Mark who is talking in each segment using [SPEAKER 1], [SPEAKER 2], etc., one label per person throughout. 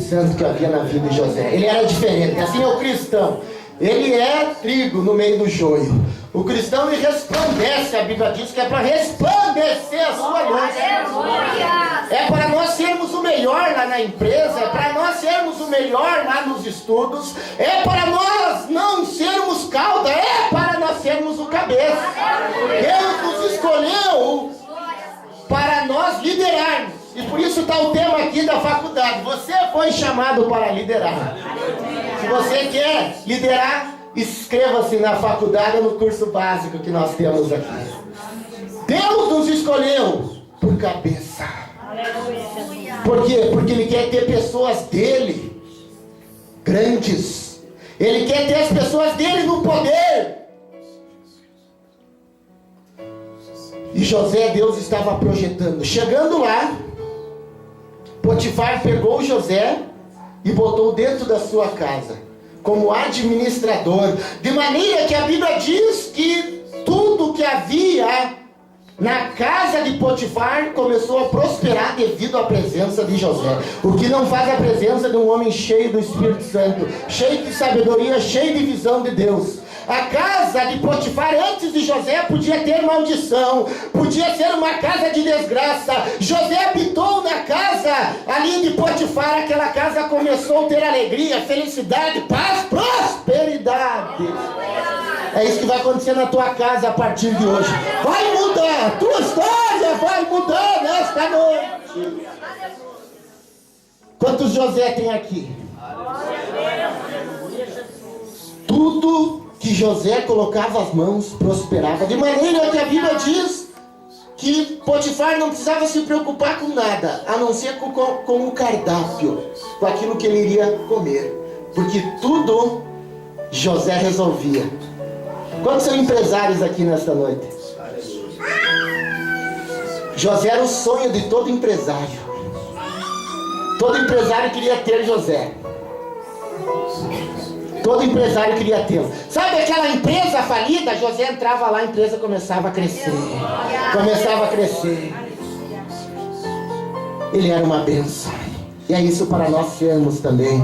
[SPEAKER 1] Santo que havia na vida de José. Ele era diferente. Assim é o cristão. Ele é trigo no meio do joio. O cristão, ele resplandece. A Bíblia diz que é para resplandecer a sua luz. É para nós sermos o melhor lá na empresa. É para nós sermos o melhor lá nos estudos. É para nós não sermos cauda. É para nós sermos o cabeça. Deus nos escolheu para nós liderarmos. E por isso está o tema aqui da faculdade. Você foi chamado para liderar. Se você quer liderar, inscreva-se na faculdade ou no curso básico que nós temos aqui. Deus nos escolheu por cabeça. Por quê? Porque Ele quer ter pessoas dele grandes. Ele quer ter as pessoas dele no poder. E José, Deus estava projetando. Chegando lá, Potifar pegou José e botou dentro da sua casa como administrador, de maneira que a Bíblia diz que tudo que havia na casa de Potifar começou a prosperar devido à presença de José. O que não faz a presença de um homem cheio do Espírito Santo, cheio de sabedoria, cheio de visão de Deus. A casa de Potifar antes de José podia ter maldição, podia ser uma casa de desgraça. José habitou na casa ali de Potifar. Aquela casa começou a ter alegria, felicidade, paz, prosperidade. É isso que vai acontecer na tua casa a partir de hoje. Vai mudar, a tua história vai mudar nesta noite. Quantos José tem aqui? Tudo que José colocava as mãos prosperava, de maneira que a Bíblia diz que Potifar não precisava se preocupar com nada, a não ser com o cardápio, com aquilo que ele iria comer, porque tudo José resolvia. Quantos são empresários aqui nesta noite? José era o sonho de todo empresário. Todo empresário queria ter José. Todo empresário queria tê-lo. Sabe aquela empresa falida? José entrava lá, a empresa começava a crescer. Começava a crescer. Ele era uma bênção. E é isso para nós sermos também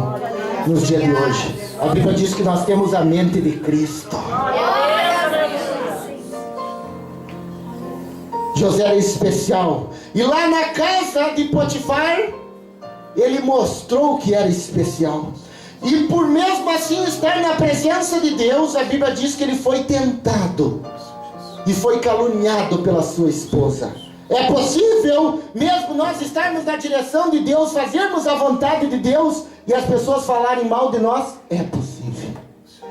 [SPEAKER 1] nos dias de hoje. A Bíblia diz que nós temos a mente de Cristo. José era especial. E lá na casa de Potifar, ele mostrou que era especial. E por mesmo assim estar na presença de Deus, a Bíblia diz que ele foi tentado e foi caluniado pela sua esposa. É possível mesmo nós estarmos na direção de Deus, fazermos a vontade de Deus e as pessoas falarem mal de nós? É possível.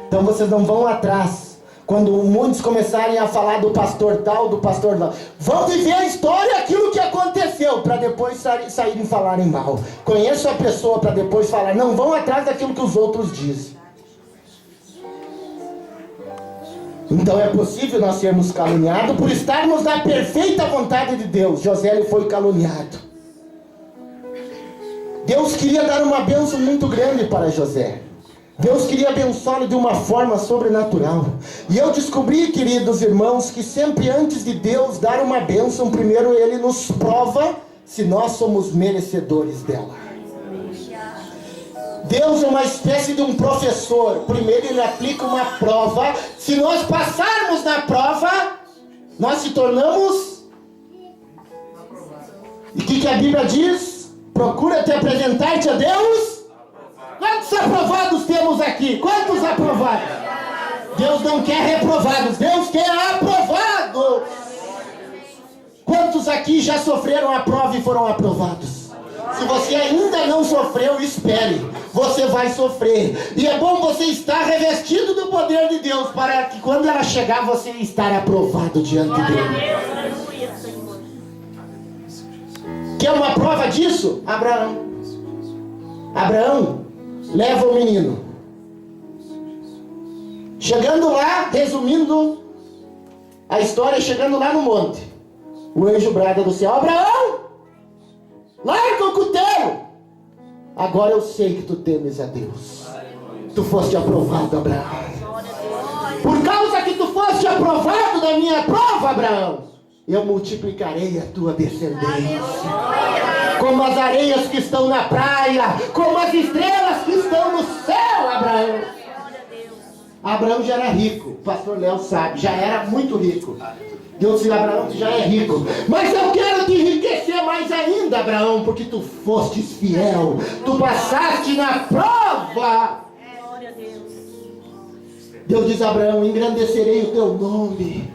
[SPEAKER 1] Então vocês não vão atrás. Quando muitos começarem a falar do pastor tal, do pastor tal, vão viver a história, aquilo que aconteceu, para depois saírem falarem mal. Conheço a pessoa para depois falar. Não vão atrás daquilo que os outros dizem. Então é possível nós sermos caluniados por estarmos na perfeita vontade de Deus. José, ele foi caluniado. Deus queria dar uma bênção muito grande para José. Deus queria abençá-lo de uma forma sobrenatural. E eu descobri, queridos irmãos, que sempre antes de Deus dar uma bênção, primeiro Ele nos prova se nós somos merecedores dela. Deus é uma espécie de um professor. Primeiro Ele aplica uma prova. Se nós passarmos na prova, nós se tornamos... E o que a Bíblia diz? Procura te apresentar-te a Deus. Quantos aprovados temos aqui? Quantos aprovados? Deus não quer reprovados, Deus quer aprovados. Quantos aqui já sofreram a prova e foram aprovados? Se você ainda não sofreu, espere. Você vai sofrer. E é bom você estar revestido do poder de Deus, para que quando ela chegar, você estar aprovado diante dele. Quer uma prova disso? Abraão leva o menino. Chegando lá, resumindo a história, chegando lá no monte, o anjo brada do céu: Abraão, larga o cutelo. Agora eu sei que tu temes a Deus. Tu foste aprovado, Abraão. Por causa que tu foste aprovado da minha prova, Abraão, eu multiplicarei a tua descendência. como as areias que estão na praia, como as estrelas que estão no céu, Abraão. Abraão já era rico, o pastor Léo sabe, já era muito rico. Deus disse: Abraão, tu já é rico, mas eu quero te enriquecer mais ainda, Abraão, porque tu fostes fiel, tu passaste na prova. Deus diz a Abraão: engrandecerei o teu nome,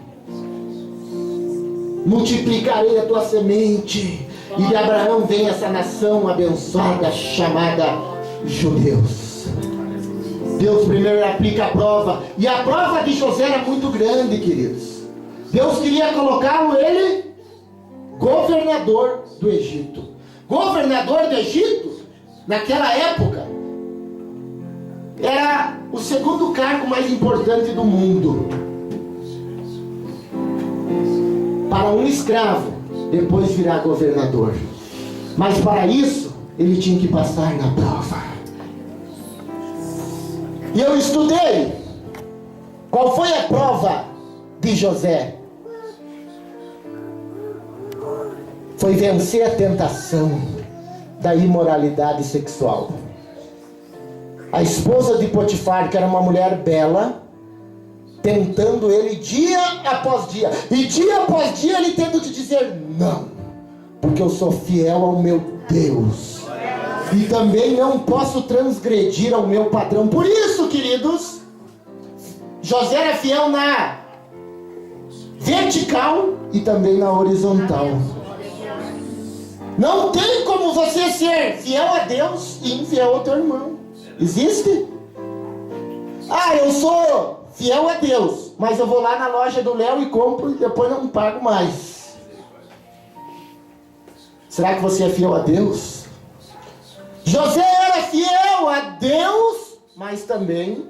[SPEAKER 1] multiplicarei a tua semente, e de Abraão vem essa nação abençoada chamada judeus. Deus primeiro aplica a prova, e a prova de José era muito grande, queridos. Deus queria colocá-lo ele governador do Egito. Governador do Egito, naquela época, era o segundo cargo mais importante do mundo. Para um escravo, depois virar governador. Mas para isso, ele tinha que passar na prova. E eu estudei qual foi a prova de José. Foi vencer a tentação da imoralidade sexual. A esposa de Potifar, que era uma mulher bela, tentando ele dia após dia, e dia após dia ele tendo que dizer não, porque eu sou fiel ao meu Deus, e também não posso transgredir ao meu padrão. Por isso, queridos, José era fiel na vertical e também na horizontal. Não tem como você ser fiel a Deus e infiel ao teu irmão. Existe? Ah, eu sou fiel a Deus, mas eu vou lá na loja do Léo e compro e depois não pago mais. Será que você é fiel a Deus? José era fiel a Deus, mas também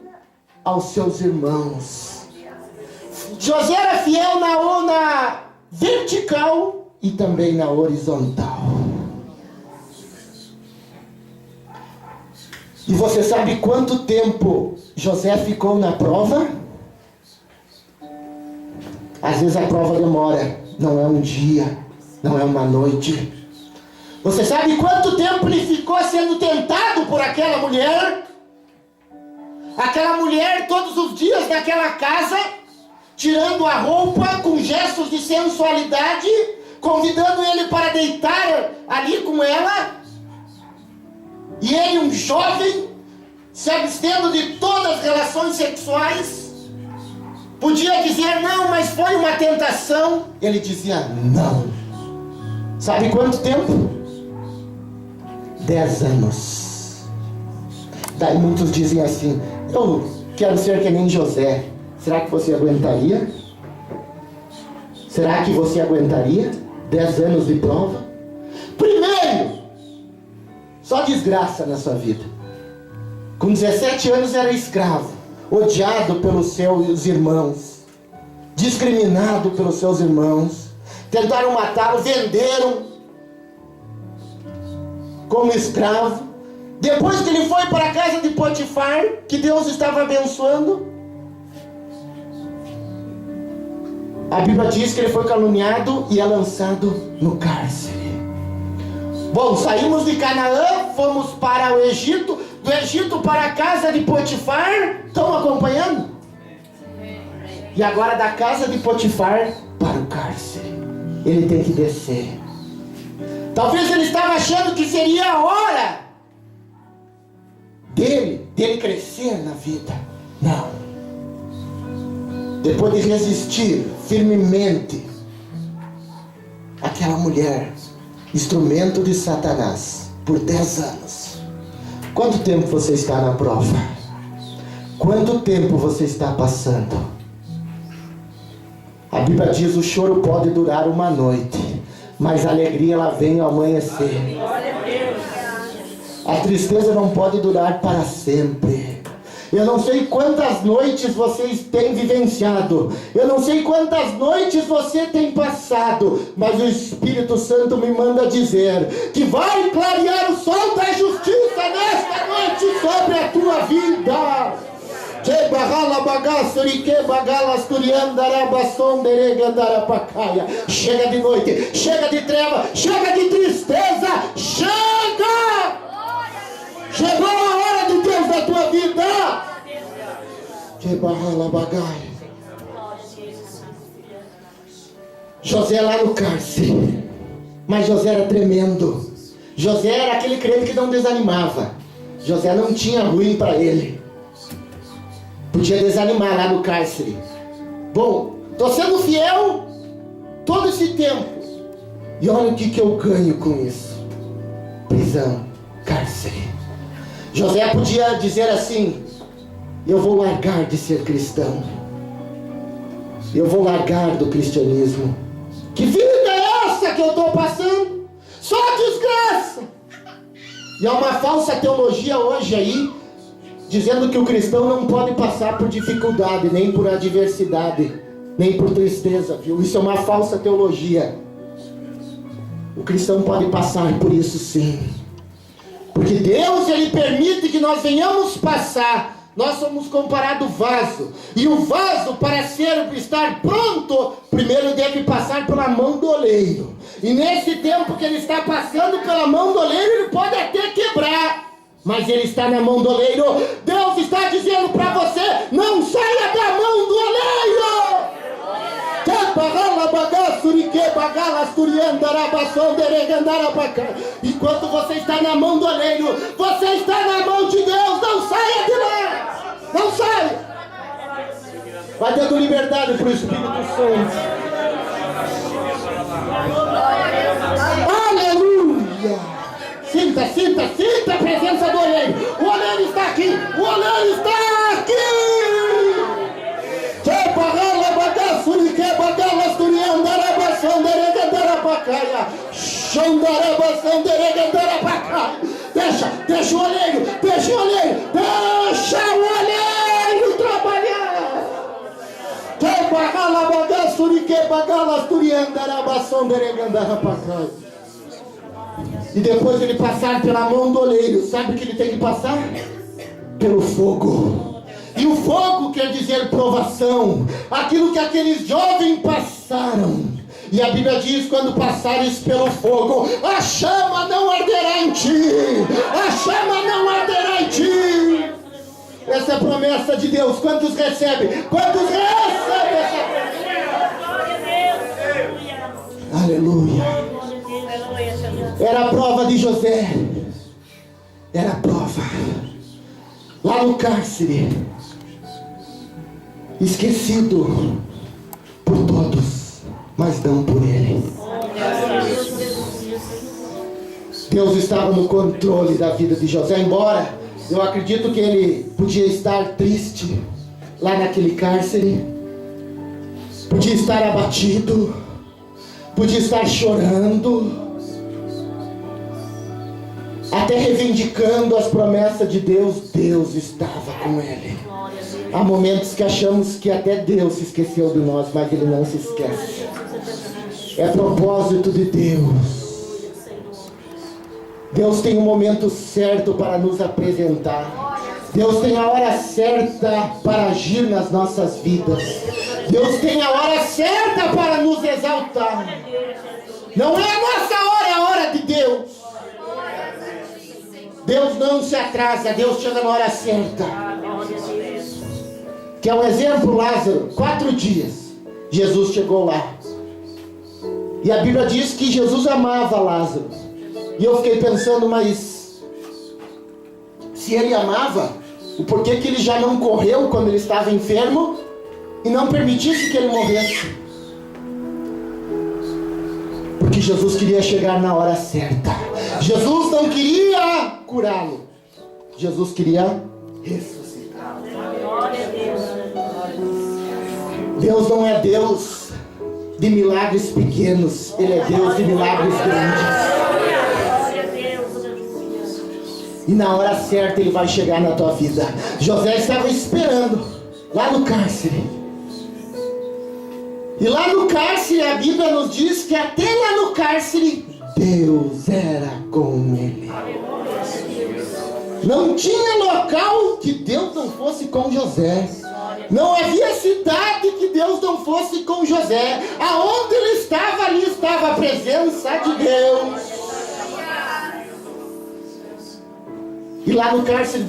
[SPEAKER 1] aos seus irmãos. José era fiel na vertical e também na horizontal. E você sabe quanto tempo José ficou na prova? Às vezes a prova demora, não é um dia, não é uma noite. Você sabe quanto tempo ele ficou sendo tentado por aquela mulher? Aquela mulher todos os dias naquela casa, tirando a roupa com gestos de sensualidade, convidando ele para deitar ali com ela. E ele, um jovem, se abstendo de todas as relações sexuais, podia dizer não, mas foi uma tentação. Ele dizia não. Sabe quanto tempo? 10 anos. Daí muitos dizem assim: eu quero ser que nem José. Será que você aguentaria? Será que você aguentaria 10 anos de prova? Primeiro, só desgraça na sua vida. Com 17 anos era escravo, odiado pelos seus irmãos, discriminado pelos seus irmãos, tentaram matá-lo, venderam como escravo. Depois que ele foi para a casa de Potifar, que Deus estava abençoando, a Bíblia diz que ele foi caluniado e é lançado no cárcere. Bom, saímos de Canaã, fomos para o Egito, do Egito para a casa de Potifar. Estão acompanhando? E agora da casa de Potifar para o cárcere. Ele tem que descer. Talvez ele estava achando que seria a hora dele crescer na vida. Não. Depois de resistir firmemente aquela mulher, instrumento de Satanás, por 10 anos. Quanto tempo você está na prova? Quanto tempo você está passando? A Bíblia diz: o choro pode durar uma noite, mas a alegria ela vem ao amanhecer. A tristeza não pode durar para sempre. Eu não sei quantas noites vocês têm vivenciado, eu não sei quantas noites você tem passado, mas o Espírito Santo me manda dizer que vai clarear o sol da justiça nesta noite sobre a tua vida. Chega de noite, chega de treva, chega de tristeza, chega! Chegou a hora de Deus na tua vida. José lá no cárcere, mas José era tremendo. José era aquele crente que não desanimava. José não tinha ruim para ele. Podia desanimar lá no cárcere. Bom, estou sendo fiel todo esse tempo. E olha o que eu ganho com isso. Prisão, cárcere. José podia dizer assim: eu vou largar de ser cristão. Eu vou largar do cristianismo. Que vida é essa que eu estou passando? Só desgraça. E há uma falsa teologia hoje aí, dizendo que o cristão não pode passar por dificuldade, nem por adversidade, nem por tristeza, viu? Isso é uma falsa teologia. O cristão pode passar por isso sim. Porque Deus, Ele permite que nós venhamos passar. Nós somos comparados vaso. E o vaso, para estar pronto, primeiro deve passar pela mão do oleiro. E nesse tempo que ele está passando pela mão do oleiro, ele pode até quebrar. Mas ele está na mão do oleiro. Deus está dizendo para você: não saia da mão do oleiro. Enquanto você está na mão do oleiro, você está na mão de Deus. Não saia de lá. Não saia. Vai dando liberdade para o Espírito Santo. Aleluia. Sinta a presença do oleiro. O oleiro está aqui. O oleiro está aqui. Deixa o oleiro trabalhar. E depois ele passar pela mão do oleiro, sabe o que ele tem que passar? Pelo fogo. E o fogo quer dizer provação. Aquilo que aqueles jovens passaram. E a Bíblia diz: quando passares pelo fogo, a chama não arderá em ti. A chama não arderá em ti. Essa é a promessa de Deus. Quantos recebem? Quantos recebem essa promessa? Aleluia. Era a prova de José. Era a prova. Lá no cárcere, esquecido por todos, mas não por ele. Deus estava no controle da vida de José, embora eu acredito que ele podia estar triste lá naquele cárcere, podia estar abatido, podia estar chorando, até reivindicando as promessas de Deus. Deus estava com ele. Há momentos que achamos que até Deus se esqueceu de nós, mas Ele não se esquece. É propósito de Deus. Deus tem um momento certo para nos apresentar. Deus tem a hora certa para agir nas nossas vidas. Deus tem a hora certa para nos exaltar. Não é a nossa hora, é a hora de Deus. Deus não se atrasa, Deus chega na hora certa. Que é um exemplo, Lázaro, 4 dias, Jesus chegou lá. E a Bíblia diz que Jesus amava Lázaro. E eu fiquei pensando, mas se ele amava, o porquê que ele já não correu quando ele estava enfermo e não permitisse que ele morresse? Porque Jesus queria chegar na hora certa. Jesus não queria curá-lo. Jesus queria ressuscitar. Deus não é Deus de milagres pequenos. Ele é Deus de milagres grandes. E na hora certa Ele vai chegar na tua vida. José estava esperando lá no cárcere. E lá no cárcere a Bíblia nos diz que até lá no cárcere Deus era com ele. Não tinha local que Deus não fosse com José. Não havia cidade que Deus não fosse com José. Aonde ele estava, ali estava a presença de Deus. E lá no cárcere